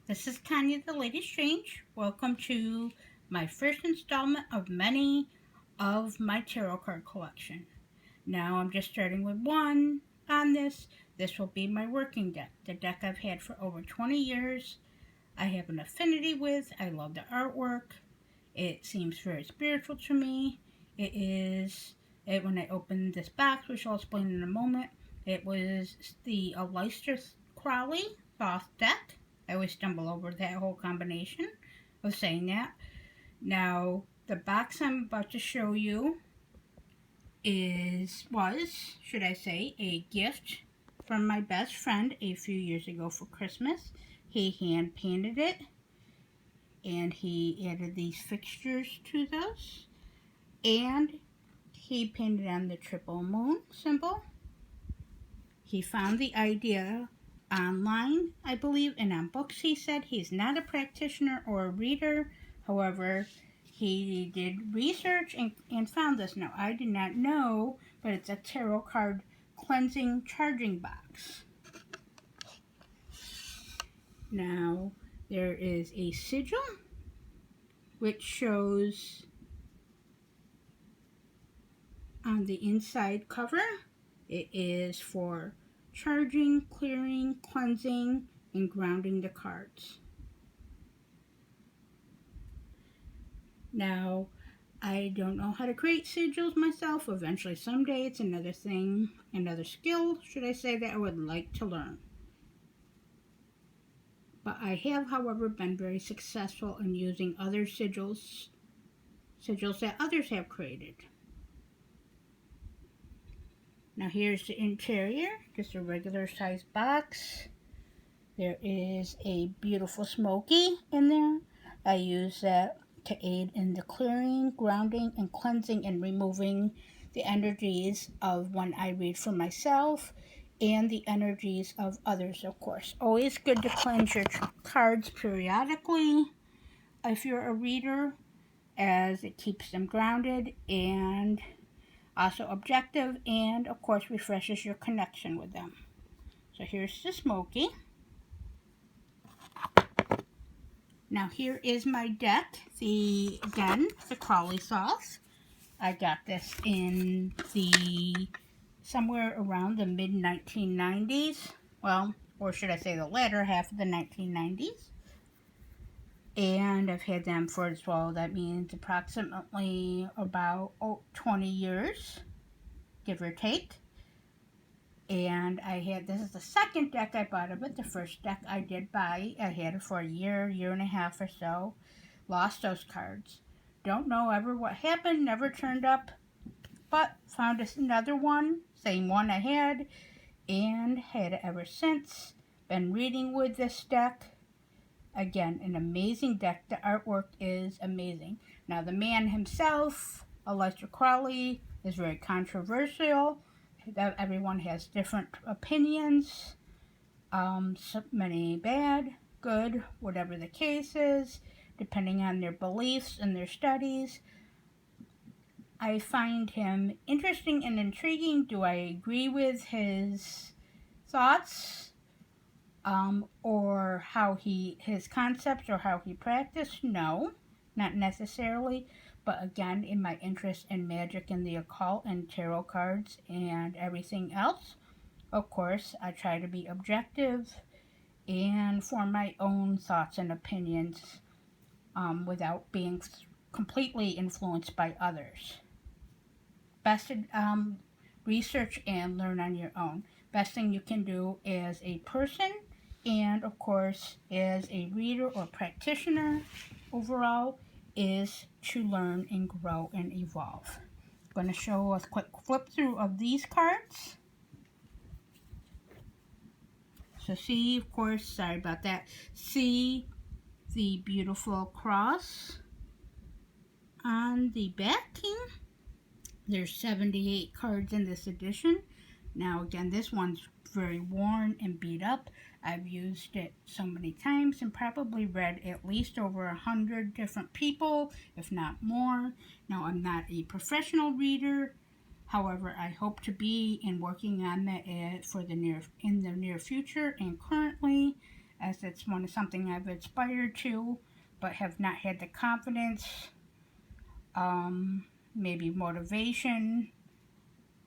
This is Tanya the Lady Strange. Welcome to my first installment of many of my tarot card collection. Now I'm just starting with one on this. This will be my working deck, the deck I've had for over 20 years. I have an affinity with. I love the artwork. It seems very spiritual to me. When I opened this box, which I'll explain in a moment, it was the Aleister Crowley Thoth deck. I always stumble over that whole combination of saying that. Now, the box I'm about to show you should I say, a gift from my best friend a few years ago for Christmas. He hand painted it and he added these fixtures to those, and he painted on the triple moon symbol. He found the idea online, I believe, and on books. He said he's not a practitioner or a reader. However, he did research and found this. Now, I did not know, but it's a tarot card cleansing charging box. Now, there is a sigil which shows on the inside cover. It is for charging, clearing, cleansing, and grounding the cards. Now, I don't know how to create sigils myself. Eventually, someday, it's another thing, another skill, should I say, that I would like to learn. But I have, however, been very successful in using other sigils that others have created. Now here's the interior, just a regular size box. There is a beautiful smoky in there. I use that to aid in the clearing, grounding, and cleansing and removing the energies of when I read for myself and the energies of others, of course. Always good to cleanse your cards periodically if you're a reader, as it keeps them grounded and also objective, and of course refreshes your connection with them. So here's the smoky. Now here is my deck, the Crowley Thoth. I got this in somewhere around the mid-1990s. Well, or should I say the latter half of the 1990s. And I've had them for, that means approximately about 20 years, give or take. And this is the second deck I bought of it. The first deck I did buy, I had it for a year and a half or so. Lost those cards. Don't know ever what happened, never turned up. But found another one, same one I had, and had it ever since. Been reading with this deck. Again, an amazing deck. The artwork is amazing. Now, the man himself, Aleister Crowley, is very controversial. Everyone has different opinions. So many bad, good, whatever the case is, depending on their beliefs and their studies. I find him interesting and intriguing. Do I agree with his thoughts? Or his concepts or how he practiced? No, not necessarily. But again, in my interest in magic and the occult and tarot cards and everything else, of course, I try to be objective and form my own thoughts and opinions without being completely influenced by others. Best research and learn on your own. Best thing you can do as a person, and of course as a reader or practitioner overall, is to learn and grow and evolve. I'm going to show a quick flip through of these cards. So see, of course, sorry about that, see the beautiful cross on the backing. There's 78 cards in this edition. Now again, this one's very worn and beat up. I've used it so many times and probably read at least over 100 different people, if not more. Now, I'm not a professional reader. However, I hope to be, and working on that in the near future. And currently, as it's something I've aspired to, but have not had the confidence, maybe motivation,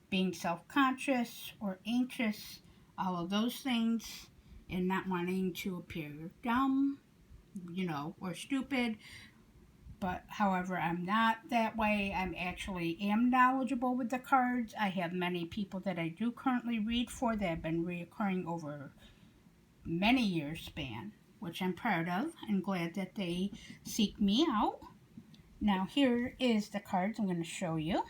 being self-conscious or anxious, all of those things, and not wanting to appear dumb, or stupid. But however, I'm not that way. I'm actually am knowledgeable with the cards. I have many people that I do currently read for that have been reoccurring over many years span, which I'm proud of and glad that they seek me out. Now here is the cards I'm going to show you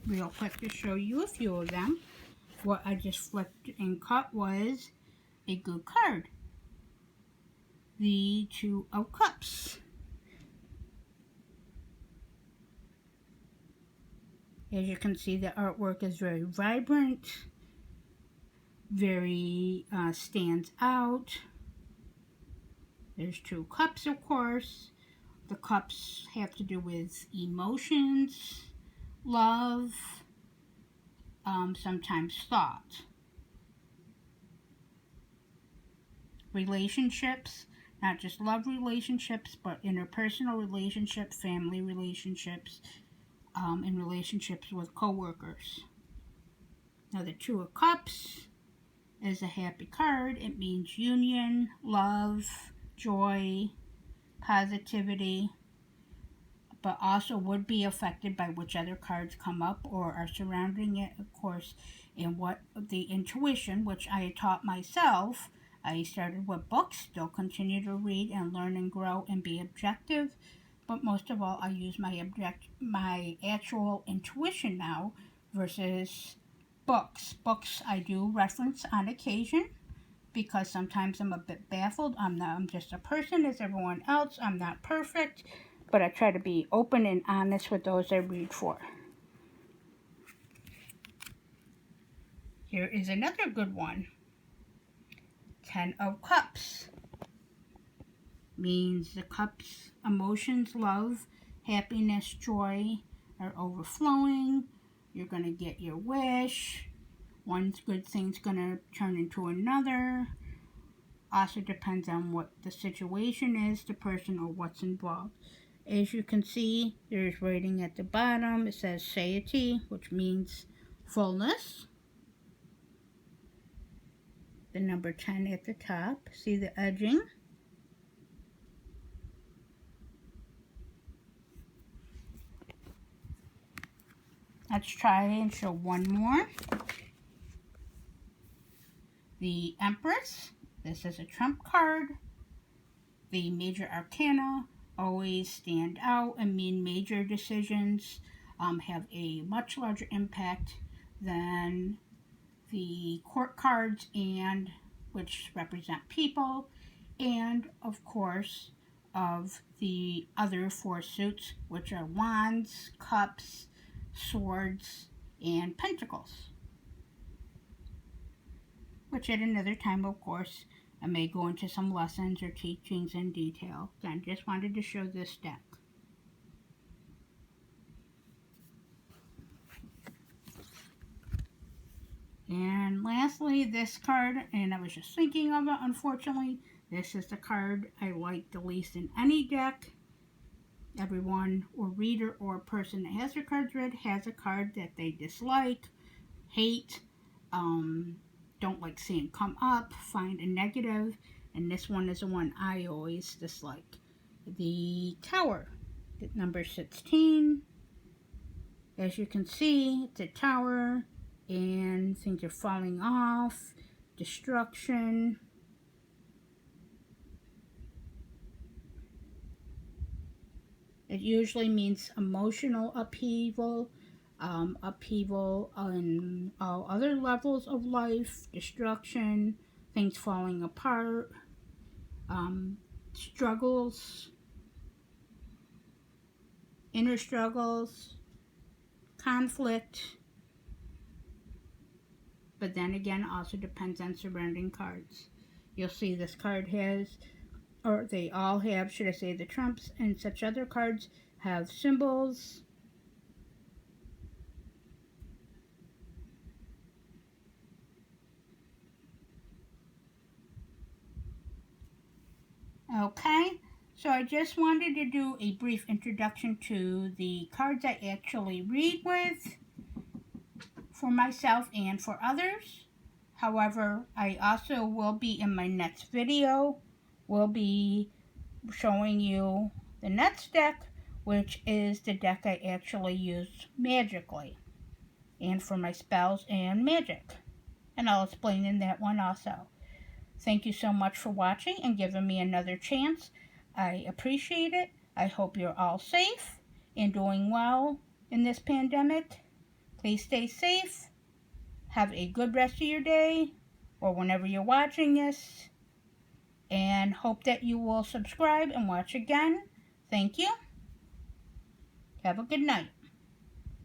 real quick to show you a few of them. What I just flipped and cut was a good card. The Two of Cups. As you can see, the artwork is very vibrant, very stands out. There's two cups, of course. The cups have to do with emotions, love, sometimes thought. Relationships, not just love relationships, but interpersonal relationships, family relationships, and relationships with co-workers. Now the Two of Cups is a happy card. It means union, love, joy, positivity, but also would be affected by which other cards come up or are surrounding it, of course, and what the intuition, which I taught myself. I started with books, still continue to read and learn and grow and be objective, but most of all, I use my actual intuition now versus books. Books I do reference on occasion because sometimes I'm a bit baffled. I'm just a person as everyone else. I'm not perfect, but I try to be open and honest with those I read for. Here is another good one. Ten of Cups. Means the cups, emotions, love, happiness, joy are overflowing. You're going to get your wish. One good thing's going to turn into another. Also depends on what the situation is, the person, or what's involved. As you can see, there's writing at the bottom. It says satiety, which means fullness. The number 10 at the top. See the edging? Let's try and show one more. The Empress. This is a trump card. The major arcana always stand out and mean major decisions have a much larger impact than the court cards, and which represent people, and of course of the other four suits, which are wands, cups, swords, and pentacles, which at another time, of course, I may go into some lessons or teachings in detail. Again, just wanted to show this deck. And lastly, this card, and I was just thinking of it, unfortunately, this is the card I like the least in any deck. Everyone or reader or person that has their cards read has a card that they dislike, hate, don't like seeing come up, find a negative, and this one is the one I always dislike. The Tower, number 16. As you can see, it's a tower, and things are falling off, destruction. It usually means emotional upheaval, upheaval on all other levels of life, destruction, things falling apart, struggles, inner struggles, conflict. But then again, also depends on surrounding cards. You'll see this card has, or they all have, should I say, the trumps and such other cards have symbols. Okay, so I just wanted to do a brief introduction to the cards I actually read with for myself and for others. However, I also will be in my next video, will be showing you the next deck, which is the deck I actually use magically and for my spells and magic. And I'll explain in that one also. Thank you so much for watching and giving me another chance. I appreciate it. I hope you're all safe and doing well in this pandemic. Please stay safe. Have a good rest of your day or whenever you're watching this. And hope that you will subscribe and watch again. Thank you. Have a good night.